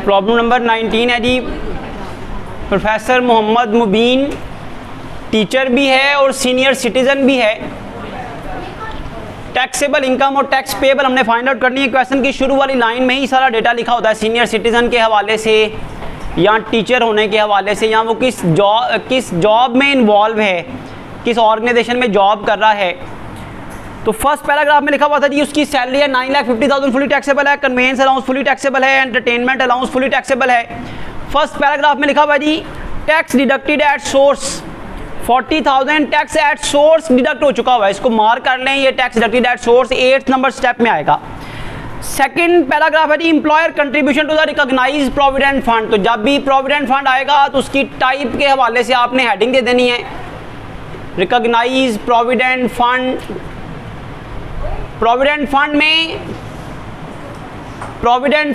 Problem number 19 है जी, professor Mohammad मुबीन teacher भी है और सीनियर सिटीज़न भी है। टैक्सेबल इनकम और टैक्स पेएबल हमने फाइंड आउट करनी है। क्वेश्चन की शुरू वाली लाइन में ही सारा डेटा लिखा होता है, सीनियर सिटीज़न के हवाले से या टीचर होने के हवाले से, या वो किस जॉब में इन्वॉल्व है, किस ऑर्गेनाइजेशन में जॉब कर रहा है। तो फर्स्ट पैराग्राफ में लिखा हुआ था जी उसकी सैलरी है 9,50,000 फुली टैक्सेबल है, कन्वेंस अलाउंस फुली टैक्सेबल है, एंटरटेनमेंट अलाउंस फुली टैक्सेबल है। फर्स्ट पैराग्राफ में लिखा हुआ जी tax deducted at source 40,000 tax at source deduct हो चुका हुआ है, इसको मार्क कर लें, ये tax deducted at source 8th number step में आएगा। सेकंड पैराग्राफ है जी employer contribution to the recognised provident fund. तो जब भी प्रोविडेंट फंड आएगा तो उसकी टाइप के हवाले से आपने हेडिंग दे देनी है, recognise provident fund. Provident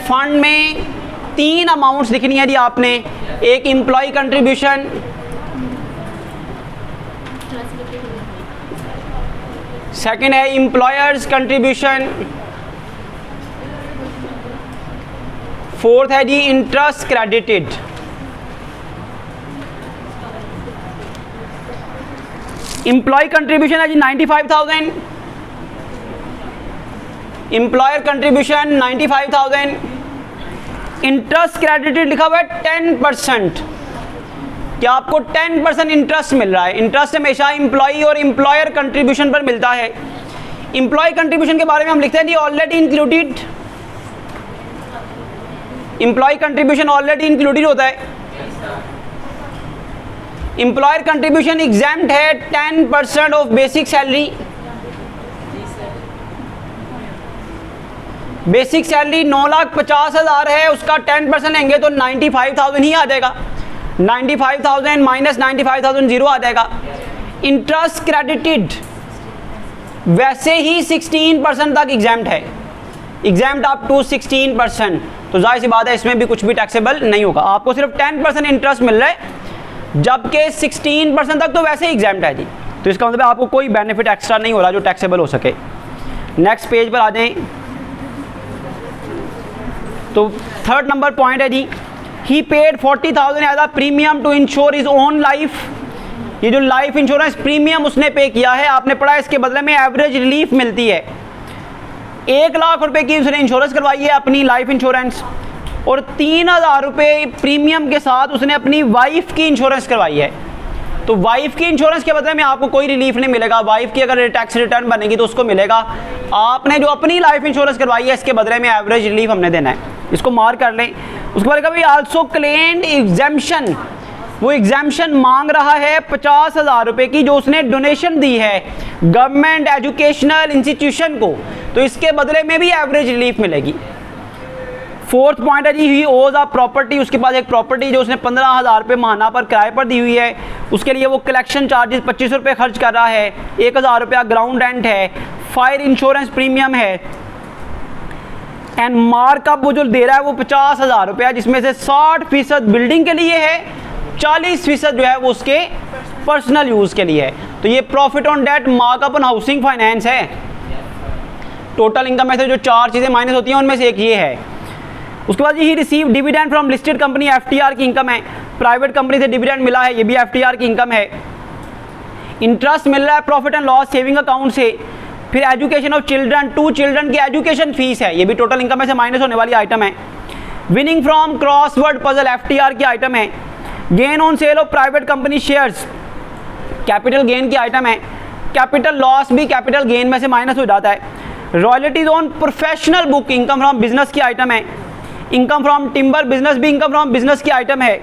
fund में 3 अमाउंट्स लिखनी है जी आपने, एक एम्प्लॉय कंट्रीब्यूशन, सेकंड है एम्प्लॉयर्स कंट्रीब्यूशन, फोर्थ है जी इंटरेस्ट क्रेडिटेड। एम्प्लॉय कंट्रीब्यूशन है जी 95,000, एम्प्लॉयर कंट्रीब्यूशन 95,000, इंटरेस्ट क्रेडिटेड लिखा हुआ है 10%, क्या आपको 10% इंटरेस्ट मिल रहा है। इंटरेस्ट हमेशा एम्प्लॉय और एम्प्लॉयर कंट्रीब्यूशन पर मिलता है। एम्प्लॉय कंट्रीब्यूशन के बारे में हम लिखते हैं जी already included, employee contribution already included होता है। एम्प्लॉयर कंट्रीब्यूशन एग्जैम्प्ट है 10% of basic salary. Basic salary 9,50,000 है, उसका 10% लेंगे तो 95,000 ही आ जाएगा। 95,000 माइनस 95,000 जीरो आ जाएगा। इंटरेस्ट क्रेडिटेड वैसे ही 16% तक एग्जैम्प्ट है, एग्जैम्प्ट अप टू 16%, तो जाहिर सी बात है इसमें भी कुछ भी टैक्सेबल नहीं होगा। आपको सिर्फ 10% इंटरेस्ट मिल रहा है, जबकि 16% तक तो वैसे ही एग्जैम्प्ट है जी, तो इसका मतलब आपको कोई बेनिफिट एक्स्ट्रा नहीं हो रहा जो टैक्सेबल हो सके। नेक्स्ट पेज पर आ जाएं। तो थर्ड नंबर पॉइंट है जी he paid 40,000 as a premium to insure his own life. ये जो लाइफ इंश्योरेंस प्रीमियम उसने पे किया है, आपने पढ़ा है, इसके बदले में एवरेज रिलीफ मिलती है। 1 लाख रुपए की उसने इंश्योरेंस करवाई है अपनी लाइफ इंश्योरेंस, और 3,000 रुपये प्रीमियम के साथ उसने अपनी वाइफ की इंश्योरेंस करवाई है। तो वाइफ की इंश्योरेंस के बदले में आपको कोई रिलीफ नहीं मिलेगा। वाइफ की अगर टैक्स रिटर्न बनेगी तो उसको मिलेगा। आपने जो अपनी लाइफ इंश्योरेंस करवाई है इसके बदले में एवरेज रिलीफ हमने देना है, इसको मार्क कर लें। उसके बाद कभी आल्सो क्लेम्ड एग्जेम्पशन, वो एग्जेम्पशन मांग रहा है 50,000 रुपये की जो उसने डोनेशन दी है गवर्नमेंट एजुकेशनल इंस्टीट्यूशन को, तो इसके बदले में भी एवरेज रिलीफ मिलेगी। फोर्थ पॉइंट है जी ही ओज अ प्रॉपर्टी, उसके पास एक प्रॉपर्टी जो उसने 15,000 रुपये महीना पर किराए पर दी हुई है, उसके लिए वो कलेक्शन चार्जेस 25 रुपये खर्च कर रहा है, 1,000 रुपया ग्राउंड रेंट है, फायर इंश्योरेंस प्रीमियम है, एंड मार्कअप वो जो दे रहा है वो 50,000 रुपया, जिसमें से 60% बिल्डिंग के लिए है, 40% जो है वो उसके पर्सनल यूज़ के लिए है। तो ये profit on debt markup on housing finance है। टोटल इनकम में से जो 4 चीज़ें माइनस होती हैं उनमें से एक ये है। उसके बाद he receive dividend from listed company, FTR की इनकम है, प्राइवेट कंपनी से डिविडेंड मिला है, ये भी FTR की इनकम है। इंटरेस्ट मिल रहा है profit and loss saving account से। फिर एजुकेशन ऑफ चिल्ड्रन, 2 चिल्ड्रन की एजुकेशन फीस है, ये भी टोटल इनकम में से माइनस होने वाली आइटम है। Winning from crossword puzzle, FTR की आइटम है। Gain on sale of private company shares, capital gain की आइटम है। कैपिटल लॉस भी कैपिटल गेन में से माइनस हो जाता है। Royalties on professional book, income from business की आइटम है। इनकम फ्रॉम टिम्बर बिजनेस भी इनकम फ्रॉम बिजनेस की आइटम है।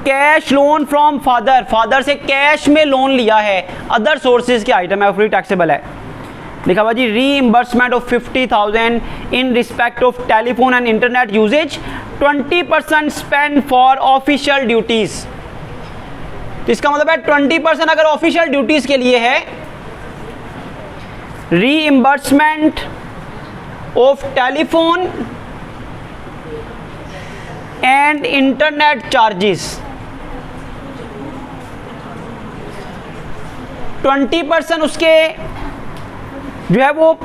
Cash loan from father, father से कैश में लोन लिया है, अदर सोर्सेज की आइटम है, फ्री टैक्सेबल है। लिखा हुआ जी reimbursement of 50,000 in respect of telephone and internet usages, 20% spend for official duties. तो इसका मतलब है 20% अगर ऑफिशियल ड्यूटीज के लिए है, reimbursement of telephone and internet charges 20% उसके जो है वो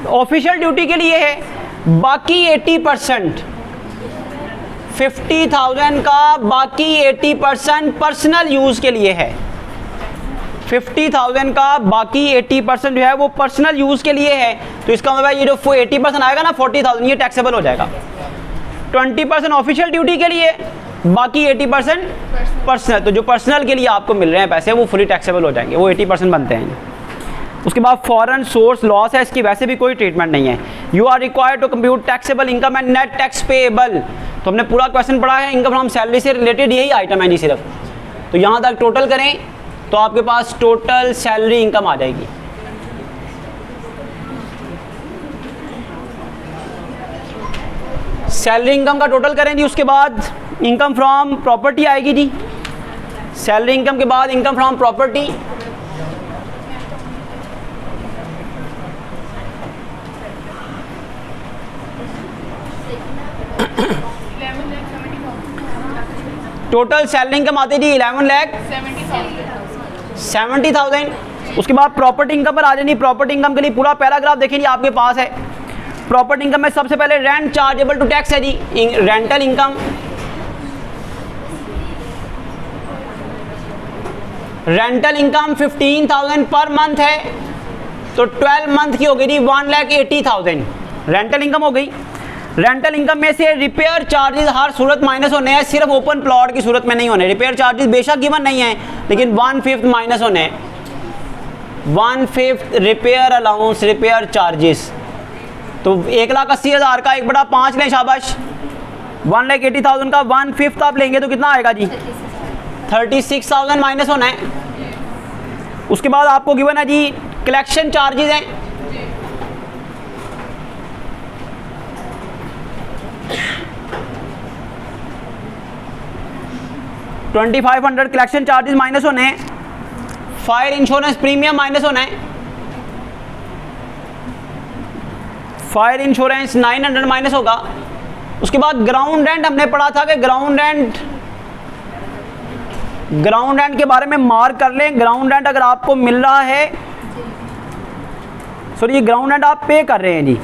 ऑफिशियल ड्यूटी के लिए है, बाकी 80% 50,000 का बाकी 80% पर्सनल यूज़ के लिए है। 50,000 का बाकी 80% जो है वो पर्सनल यूज़ के लिए है। तो इसका मतलब ये जो 80% आएगा ना 40,000, ये टैक्सेबल हो जाएगा। 20% ऑफिशियल ड्यूटी के लिए, बाकी 80% पर्सनल। तो जो पर्सनल के लिए आपको मिल रहे हैं पैसे वो फुली टैक्सेबल हो जाएंगे, वो 80% बनते हैं। उसके बाद फॉरेन सोर्स लॉस है, इसकी वैसे भी कोई ट्रीटमेंट नहीं है। You are required to compute taxable income and net tax payable. तो हमने पूरा क्वेश्चन पढ़ा है, इनकम फ्रॉम सैलरी से रिलेटेड यही आइटम है जी सिर्फ। तो यहाँ तक टोटल करें तो आपके पास टोटल सैलरी इनकम आ जाएगी। सैलरी इनकम का टोटल करें जी, उसके बाद इनकम फ्रॉम प्रॉपर्टी आएगी जी। सैलरी इनकम के बाद income from property, total salary income आती है जी 11,70,000। उसके बाद प्रॉपर्टी इनकम पर आ जाएगी। प्रॉपर्टी इनकम के लिए पूरा पैराग्राफ देखिए जी आपके पास है। प्रॉपर्टी इनकम में सबसे पहले रेंट चार्जेबल टू टैक्स है जी, rental income. Rental income 15,000 per month है, तो 12 मंथ की हो गई जी 1,80,000 रेंटल इनकम हो गई। रेंटल इनकम में से रिपेयर चार्जेस हर सूरत माइनस होने हैं, सिर्फ ओपन प्लॉट की सूरत में नहीं होने। रिपेयर चार्जेस बेशक गिवन नहीं है, लेकिन 1/5 माइनस होने हैं। 1/5 रिपेयर अलाउंस, रिपेयर चार्जेस। तो 1,80,000 का 1/5 लें, शाबाश। 1,80,000 का 1/5 आप लेंगे तो कितना आएगा जी 36,000 माइनस होना है। उसके बाद आपको गिवन है जी कलेक्शन चार्जेस हैं। $2,500 कलेक्शन चार्जेस माइनस होने हैं। फायर इंश्योरेंस प्रीमियम माइनस होना है। फायर इंश्योरेंस 900 माइनस होगा। उसके बाद ग्राउंड रेंट हमने पढ़ा था कि ग्राउंड रेंट के बारे में मार्क कर लें। ग्राउंड रेंट अगर आपको मिल रहा है, सॉरी ये ग्राउंड रेंट आप पे कर रहे हैं जी,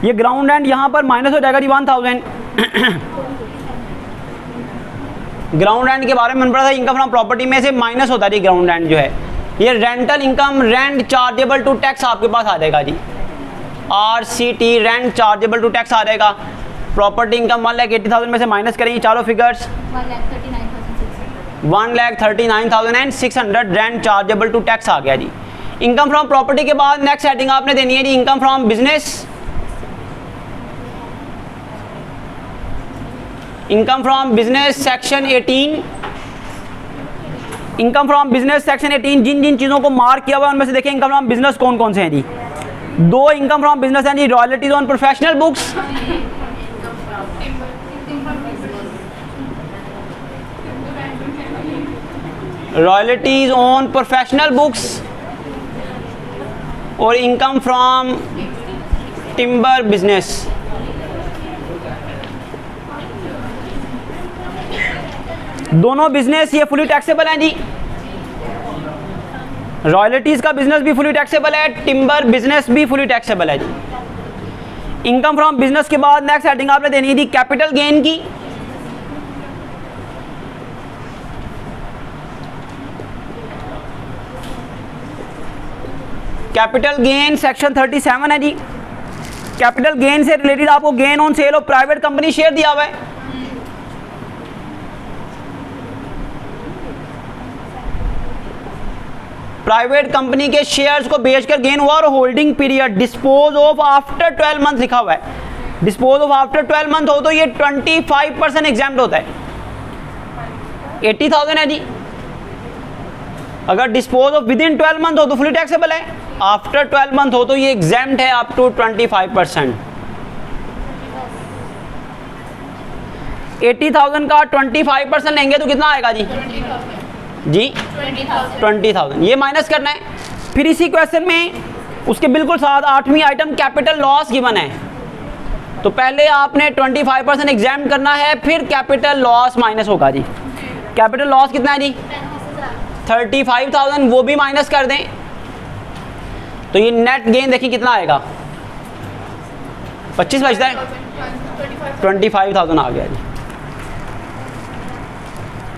ये ग्राउंड रेंट यहाँ पर माइनस हो जाएगा जी 1,000। ग्राउंड रेंट के बारे में पढ़ा था, इनकम फ्रॉम प्रॉपर्टी में से माइनस होता है जी ग्राउंड रेंट जो है। ये rental income, rent chargeable to tax आपके पास आ जाएगा जी, RCT rent chargeable to tax आ जाएगा। प्रॉपर्टी इनकम 1,80,000 में से माइनस करेंगे चारों figures, 1,39,600 rent chargeable to tax आ गया जी। इनकम फ्रॉम प्रॉपर्टी के बाद नेक्स्ट हेडिंग आपने देनी है जी income from business. Income from business section 18। Income from business section 18 जिन जिन चीज़ों को मार्क किया हुआ है उनमें से देखिए इनकम फ्रॉम बिजनेस कौन कौन से हैं जी। 2 इनकम फ्रॉम बिजनेस हैं जी, royalties on professional books, royalties on professional books और इनकम फ्रॉम टिम्बर बिजनेस। दोनों बिजनेस ये फुली टैक्सेबल हैं जी। रॉयल्टीज का बिजनेस भी फुली टैक्सेबल है, टिम्बर बिजनेस भी फुली टैक्सेबल है जी। इनकम फ्रॉम बिजनेस के बाद नेक्स्ट हेडिंग आपने देनी है जी कैपिटल गेन की। कैपिटल गेन सेक्शन 37 है जी। कैपिटल गेन से रिलेटेड आपको gain on sale of private company share दिया हुआ है। प्राइवेट कंपनी के शेयर्स को बेचकर गेन हुआ और holding period dispose of after 12 month लिखा हुआ है। डिस्पोज ऑफ आफ्टर 12 मंथ हो तो ये 25% एग्जाम्प्ट होता है। 80,000 है जी। अगर dispose of with in 12 month हो तो फुली टैक्सेबल है, आफ्टर 12 मंथ हो तो ये एग्जाम्प्ट है अप टू 25%। 80,000 का 25% लेंगे तो कितना आएगा जी 20,000। ये माइनस करना है। फिर इसी क्वेश्चन में उसके बिल्कुल साथ 8वीं आइटम कैपिटल लॉस गिवन है, तो पहले आपने 25% एग्जाम करना है, फिर कैपिटल लॉस माइनस होगा जी। कैपिटल लॉस कितना है जी 35,000, वो भी माइनस कर दें तो ये नेट गेन देखिए कितना आएगा 25 बचता है 25,000 आ गया जी।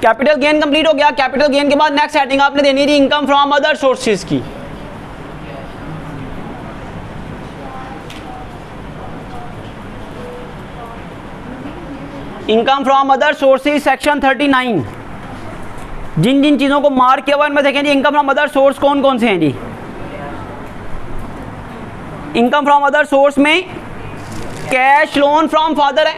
कैपिटल गेन कंप्लीट हो गया। कैपिटल गेन के बाद नेक्स्ट हेडिंग आपने देनी थी इनकम फ्रॉम अदर सोर्सेज की। Income from other sources section 39। जिन जिन चीज़ों को मार्क किया हुआ इनमें देखें जी इनकम फ्रॉम अदर सोर्स कौन कौन से हैं जी। इनकम फ्रॉम अदर सोर्स में कैश लोन फ्रॉम फादर है,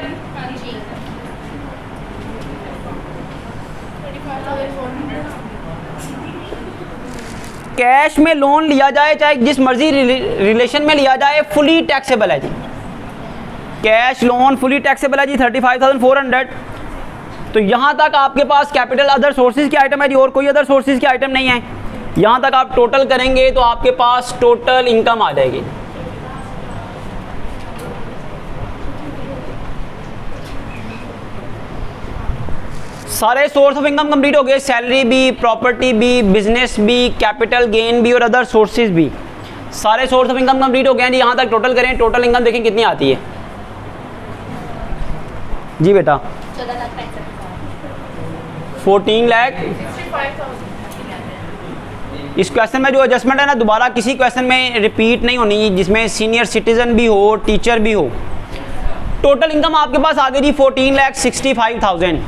कैश में लोन लिया जाए चाहे जिस मर्जी रिलेशन में लिया जाए फुली टैक्सेबल है जी। कैश लोन फुली टैक्सेबल है जी 35,400। तो यहाँ तक आपके पास कैपिटल अदर सोर्सेज की आइटम है जी, और कोई अदर सोर्सेज की आइटम नहीं है। यहाँ तक आप टोटल करेंगे तो आपके पास टोटल इनकम आ जाएगी। सारे सोर्स ऑफ इनकम कंप्लीट हो गए, सैलरी भी, प्रॉपर्टी भी, बिजनेस भी, कैपिटल गेन भी और अदर सोर्सेज भी। सारे सोर्स ऑफ इनकम कंप्लीट हो गए हैं जी। यहाँ तक टोटल करें, टोटल इनकम देखें कितनी आती है जी बेटा। 14 लाख। इस क्वेश्चन में जो एडजस्टमेंट है ना दोबारा किसी क्वेश्चन में रिपीट नहीं होनी, जिसमें सीनियर सिटीजन भी हो, टीचर भी हो। टोटल इनकम आपके पास आ गई जी 14,65,000।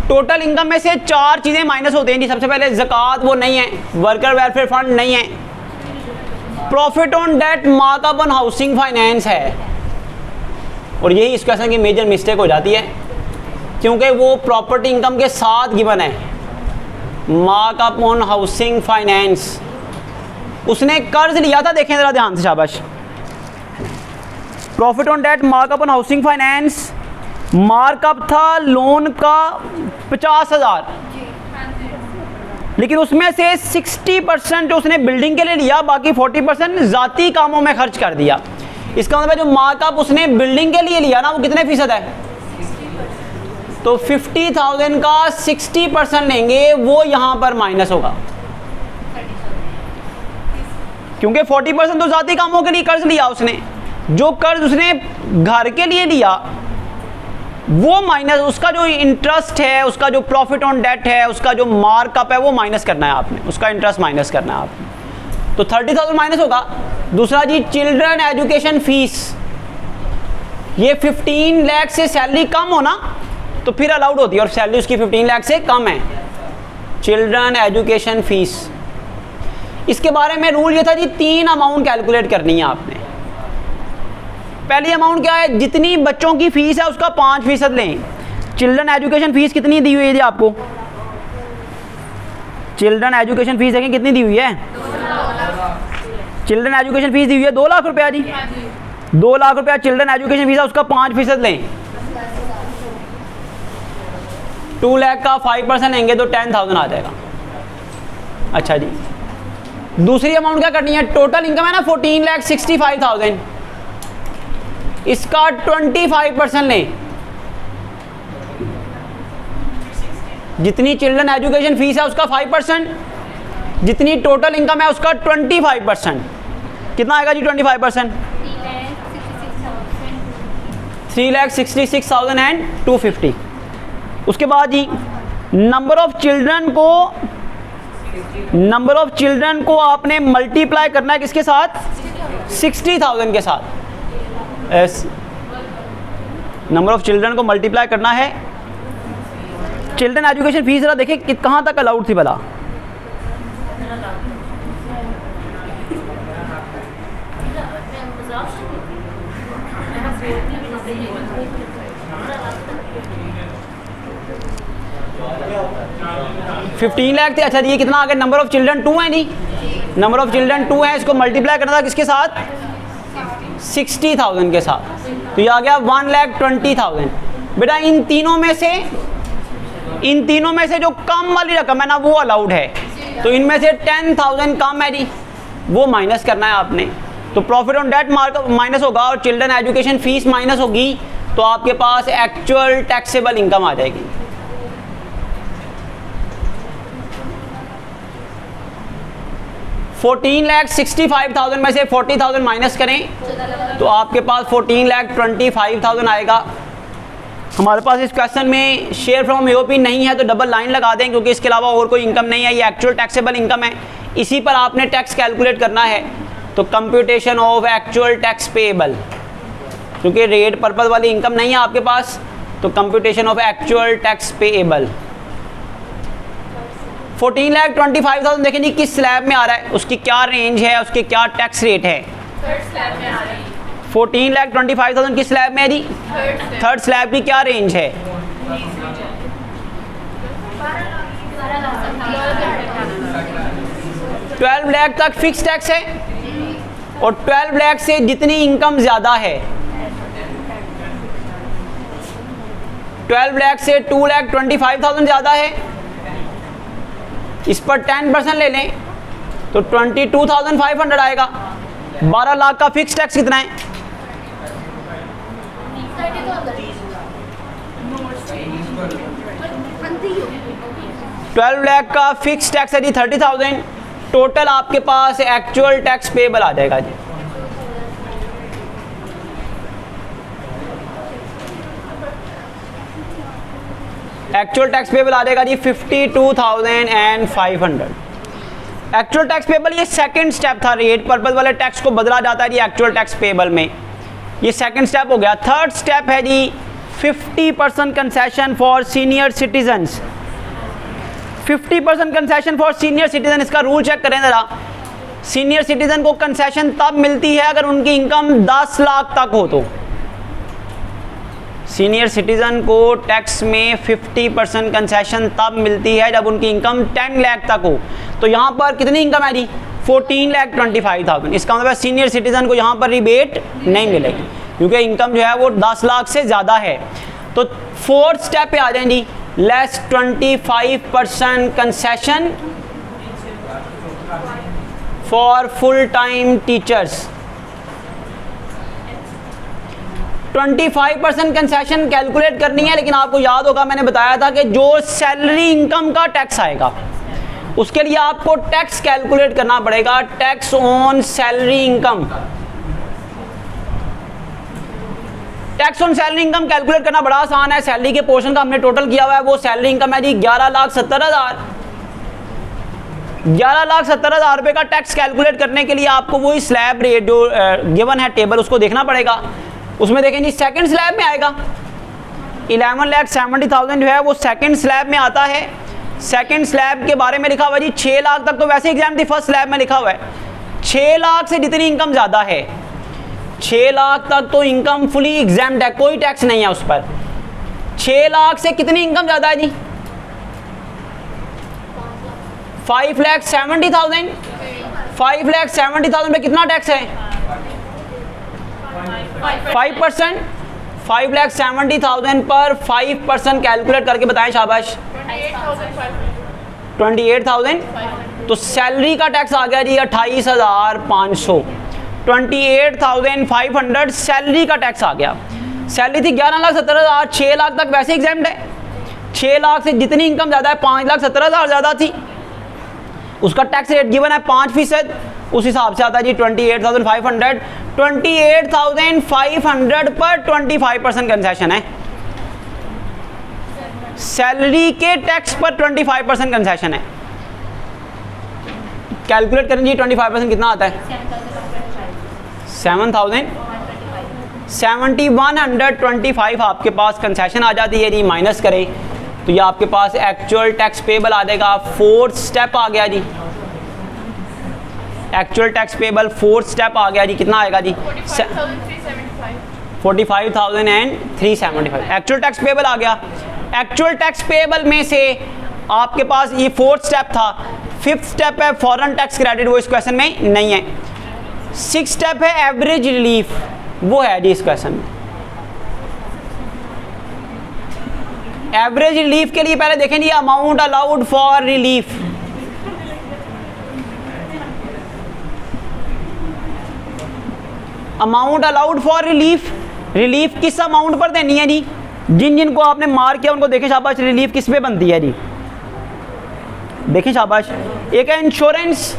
टोटल इनकम में से चार चीज़ें माइनस होते हैं जी। सबसे पहले ज़कात वो नहीं है, वर्कर वेलफेयर फंड नहीं है, profit on debt markup on housing finance है। और यही इस क्वेश्चन की मेजर मिस्टेक हो जाती है क्योंकि वो प्रॉपर्टी इनकम के साथ गिवन है मार्कअप ऑन हाउसिंग फाइनेंस। उसने कर्ज लिया था, देखें ज़रा ध्यान से, शाबाश। Profit on debt markup on housing finance, markup था लोन का 50,000, लेकिन उसमें से 60% उसने बिल्डिंग के लिए लिया, बाकी 40% ज़ाती कामों में खर्च कर दिया। इसका मतलब है जो मार्कअप उसने बिल्डिंग के लिए लिया ना वो कितने फीसद है, तो 50,000 का 60% लेंगे, वो यहाँ पर माइनस होगा क्योंकि 40% तो ज़ाती कामों के लिए कर्ज लिया उसने। जो कर्ज उसने घर के लिए लिया वो माइनस, उसका जो इंटरेस्ट है, उसका जो प्रॉफिट ऑन डेट है, उसका जो मार्कअप है वो माइनस करना है आपने, उसका इंटरेस्ट माइनस करना है आपने। तो 30,000 माइनस होगा। दूसरा जी चिल्ड्रन एजुकेशन फीस, ये 15 लाख से सैलरी कम हो ना तो फिर अलाउड होती है, और सैलरी उसकी 15 लाख से कम है। चिल्ड्रन एजुकेशन फीस, इसके बारे में रूल ये था जी 3 अमाउंट कैलकुलेट करनी है आपने। पहली अमाउंट क्या है, जितनी बच्चों की फीस है उसका 5% लें। चिल्ड्रन एजुकेशन फीस कितनी दी हुई है जी आपको, चिल्ड्रन एजुकेशन फीस देखें कितनी दी हुई है। चिल्ड्रन एजुकेशन फीस दी हुई है 2 लाख रुपया जी। 2 लाख रुपया चिल्ड्रन एजुकेशन फीस है, उसका 5% लें। 2 लाख का 5% लेंगे तो 10,000 आ जाएगा। अच्छा जी, दूसरी अमाउंट क्या करनी है, टोटल इनकम है ना 14,65,000, इसका 25% लें। जितनी चिल्ड्रन एजुकेशन फीस है उसका 5%, जितनी टोटल इनकम है उसका 25%। कितना आएगा जी 25%, 3,66,250। उसके बाद जी नंबर ऑफ चिल्ड्रन को आपने मल्टीप्लाई करना है किसके साथ, 60,000 के साथ। नंबर ऑफ चिल्ड्रन को मल्टीप्लाई करना है। चिल्ड्रन एजुकेशन फीस जरा देखें कहाँ तक अलाउड थी भला, $15 लाख थे। अच्छा जी, ये कितना आ गया, नंबर ऑफ चिल्ड्रन 2 है नहीं, नंबर ऑफ चिल्ड्रन 2 है, इसको मल्टीप्लाई करना था किसके साथ, 60,000 के साथ, तो ये आ गया 1,20,000। बेटा इन तीनों में से जो कम वाली रकम है ना वो अलाउड है, तो इनमें से 10,000 कम है जी, वो माइनस करना है आपने। तो profit on debt markup minus होगा और चिल्ड्रन एजुकेशन फीस माइनस होगी, तो आपके पास एक्चुअल टैक्सेबल इनकम आ जाएगी। $14,65,000 में से 40,000 माइनस करें तो आपके पास 14,25,000 आएगा। हमारे पास इस क्वेश्चन में शेयर फ्रॉम यूओपी नहीं है तो डबल लाइन लगा दें, क्योंकि इसके अलावा और कोई इनकम नहीं है, ये एक्चुअल टैक्सेबल इनकम है, इसी पर आपने टैक्स कैलकुलेट करना है। तो computation of actual tax payable, क्योंकि रेट पर्पज वाली इनकम नहीं है आपके पास, तो computation of actual tax payable 14,25,000 देखें जी किस स्लैब में आ रहा है, उसकी क्या रेंज है, उसके क्या टैक्स रेट है। 14,25,000 किस स्लैब में है जी, थर्ड स्लैब की क्या रेंज है। 12 लाख तक फिक्स टैक्स है, और 12 लाख से जितनी इनकम ज़्यादा है, 12 लाख से 2,25,000 ज़्यादा है, इस पर 10% ले लें तो 22,500 आएगा। 12 लाख का फिक्स टैक्स कितना है, 12 लाख का फिक्स टैक्स है जी 30,000। टोटल आपके पास एक्चुअल टैक्स पेएबल आ जाएगा जी, एक्चुअल टैक्स पेएबल आ जाएगा जी 52,500। एक्चुअल टैक्स पेएबल ये सेकंड स्टेप था, रेट पर्पज वाले टैक्स को बदला जाता है जी एक्चुअल टैक्स पेएबल में, ये सेकंड स्टेप हो गया। थर्ड स्टेप है जी 50% concession for senior citizens. 50% concession for senior citizen, इसका रूल चेक करें ज़रा। सीनियर सिटीजन को कंसेशन तब मिलती है अगर उनकी इनकम 10 लाख तक हो तो। सीनियर सिटीजन को टैक्स में 50% कंसेशन तब मिलती है जब उनकी इनकम 10 लाख तक हो। तो यहाँ पर कितनी इनकम है जी, 14,25,000। इसका मतलब सीनियर सिटीजन को यहाँ पर रिबेट नहीं मिलेगी, क्योंकि इनकम जो है वो 10 लाख से ज़्यादा है। तो फोर्थ स्टेप पे आ जाएं जी, less 25% concession for full time teachers. 25% concession calculate करनी है, लेकिन आपको याद होगा मैंने बताया था कि जो सैलरी इनकम का टैक्स आएगा उसके लिए आपको टैक्स कैलकुलेट करना पड़ेगा, tax on salary income. Tax on salary income calculate करना बड़ा आसान है। सैलरी के पोर्शन का हमने टोटल किया हुआ है, वो सैलरी इनकम है जी 11,70,000। 11,70,000 रुपये का टैक्स कैलकुलेट करने के लिए आपको वही स्लैब रेट जो गिवन है टेबल, उसको देखना पड़ेगा। उसमें देखें जी सेकंड स्लैब में आएगा 11,70,000 जो है वो सेकंड स्लैब में आता है। सेकंड स्लैब के बारे में लिखा हुआ है जी 6 लाख तक तो वैसे एग्जाम थी, फर्स्ट स्लैब में लिखा हुआ है 6 लाख से जितनी इनकम ज़्यादा है, 6 लाख तक तो इनकम फुली एग्जाम्ड है, कोई टैक्स नहीं है उस पर। 6 लाख से कितनी इनकम ज़्यादा है जी, 5,70,000। 5,70,000 पे कितना टैक्स है, 5%। 5,70,000 पर 5% कैलकुलेट करके बताएं शाबाश, 28,000। तो सैलरी का टैक्स आ गया जी 28,500। 28,500 सैलरी का टैक्स आ गया। सैलरी थी 11,70,000, 6 लाख तक वैसे एग्जाम्ड है। 6 लाख से जितनी इनकम ज़्यादा है, 5,70,000 ज़्यादा थी, उसका टैक्स रेट गिवन है 5%, उस हिसाब से आता है जी 28,500। 28,500 पर 25% कंसेशन है, सैलरी के टैक्स पर 25% कंसेशन है। कैलकुलेट करें जी 25% कितना आता है, 7,125 आपके पास कंसेशन आ जाती है जी। माइनस करें तो ये आपके पास एक्चुअल टैक्स पेबल आ जाएगा। फोर्थ स्टेप आ गया जी, actual tax payable fourth step आ गया जी, कितना आएगा जी 45,375। एक्चुअल टैक्स पेबल आ गया। एक्चुअल टैक्स पेबल में से आपके पास ये फोर्थ स्टेप था। फिफ्थ स्टेप है फॉरेन टैक्स क्रेडिट, वो इस क्वेश्चन में नहीं है। सिक्स स्टेप है एवरेज रिलीफ, वो है जी इस क्वेश्चन में। एवरेज रिलीफ के लिए पहले देखें जी amount allowed for relief. Amount allowed for relief, relief किस अमाउंट पर देनी है जी, जिन जिनको आपने मार किया उनको देखें शाबाश, रिलीफ किस पे बनती है जी, देखें शाबाश। एक है इंश्योरेंस,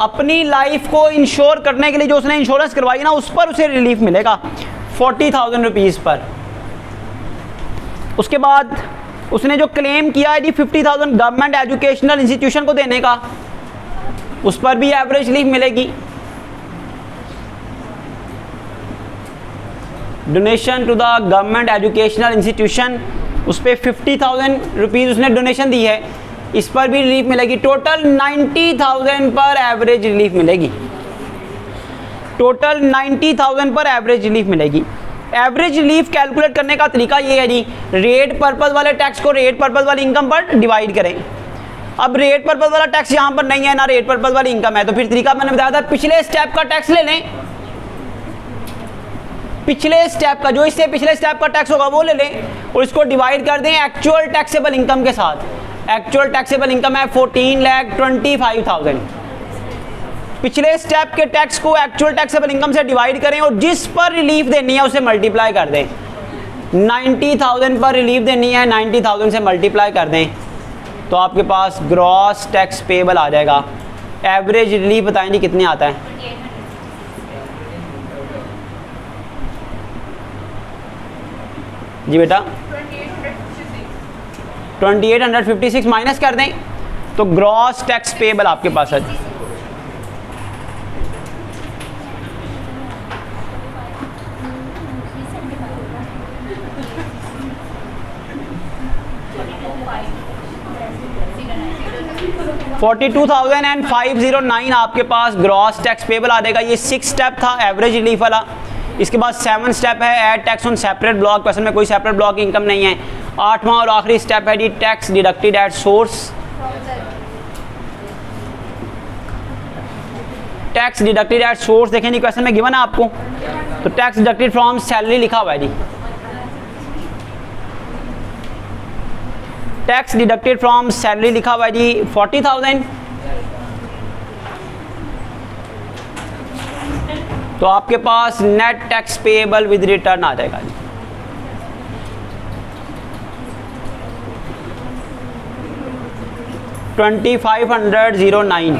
अपनी लाइफ को इंश्योर करने के लिए जो उसने इंश्योरेंस करवाई ना, उस पर उसे रिलीफ मिलेगा 40,000 रुपीज़ पर। उसके बाद उसने जो क्लेम किया है जी 50,000 गवर्नमेंट एजुकेशनल इंस्टीट्यूशन को देने का, उस पर भी एवरेज रिलीफ मिलेगी। Donation to the government educational institution, उस पर 50,000 रुपीज़ उसने डोनेशन दी है, इस पर भी रिलीफ मिलेगी। टोटल 90,000 पर एवरेज रिलीफ मिलेगी। टोटल 90,000 पर एवरेज रिलीफ मिलेगी। एवरेज रिलीफ कैलकुलेट करने का तरीका ये है जी, रेट पर्पज़ वाले टैक्स को रेट पर्पज़ वाली इनकम पर डिवाइड करें। अब रेट पर्पज़ वाला टैक्स यहाँ पर नहीं है ना, रेट पर्पज़ वाली इनकम है, तो फिर तरीका मैंने बताया था, पिछले स्टेप का टैक्स ले लें। पिछले स्टेप का, जो इससे पिछले स्टेप का टैक्स होगा वो ले लें और इसको डिवाइड कर दें एक्चुअल टैक्सेबल इनकम के साथ। एक्चुअल टैक्सेबल इनकम है 14,25,000। पिछले स्टेप के टैक्स को एक्चुअल टैक्सेबल इनकम से डिवाइड करें और जिस पर रिलीफ देनी है उसे मल्टीप्लाई कर दें। 90,000 पर रिलीफ देनी है, 90,000 से मल्टीप्लाई कर दें तो आपके पास ग्रॉस टैक्स पेबल आ जाएगा। एवरेज रिलीफ बताएं जी कितने आता है? जी बेटा 2856 माइनस कर दें तो ग्रॉस टैक्स पेबल आपके पास है। $42,509 आपके पास ग्रॉस टैक्स पेबल आ जाएगा। ये 6 स्टेप था एवरेज रिलीफ वाला। इसके बाद 7 स्टेप है add tax on separate block, question में कोई सेपरेट ब्लॉक की इनकम नहीं है। 8वां और आखिरी स्टेप है जी tax deducted at source. Tax deducted at source देखें जी, क्वेश्चन में गिवन है आपको, तो टैक्स डिडक्टेड फ्रॉम सैलरी लिखा हुआ है जी। टैक्स डिडक्टेड फ्रॉम सैलरी लिखा हुआ है जी 40,000। तो आपके पास net tax payable with return आ जाएगा जी। $2,509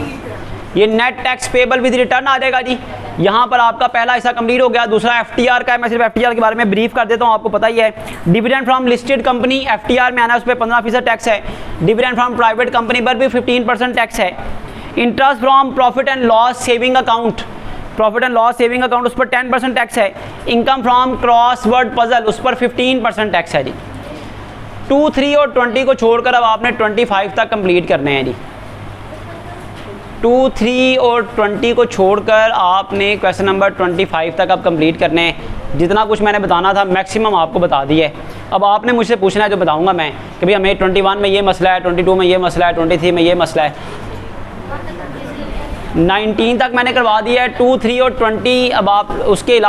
ये net tax payable with return आ जाएगा जी। यहाँ पर आपका पहला हिस्सा कंप्लीट हो गया। दूसरा एफटीआर का है, मैं सिर्फ एफटीआर के बारे में ब्रीफ कर देता हूँ, आपको पता ही है। Dividend from listed company FTR में आना, उस पर 15% टैक्स है। डिविडेंड फ्रॉम प्राइवेट कंपनी पर भी 15% टैक्स है। Interest from profit and loss saving account, profit and loss saving account, उस पर 10% टैक्स है। इनकम फ्रॉम क्रॉसवर्ड पजल, उस पर 15% टैक्स है जी। 2, 3 और 20 को छोड़कर अब आपने 25 तक कंप्लीट करने हैं जी। 2, 3 और 20 को छोड़कर आपने क्वेश्चन नंबर 25 तक अब कंप्लीट करने हैं। जितना कुछ मैंने बताना था मैक्सिमम आपको बता दिया है। अब आपने मुझसे पूछना है जो बताऊंगा मैं कि भाई हमें 21 में ये मसला है, 22 में ये मसला है, 23 में ये मसला है। 19 तक मैंने करवा दिया है। 2, 3 और 20 अब आप उसके अलावा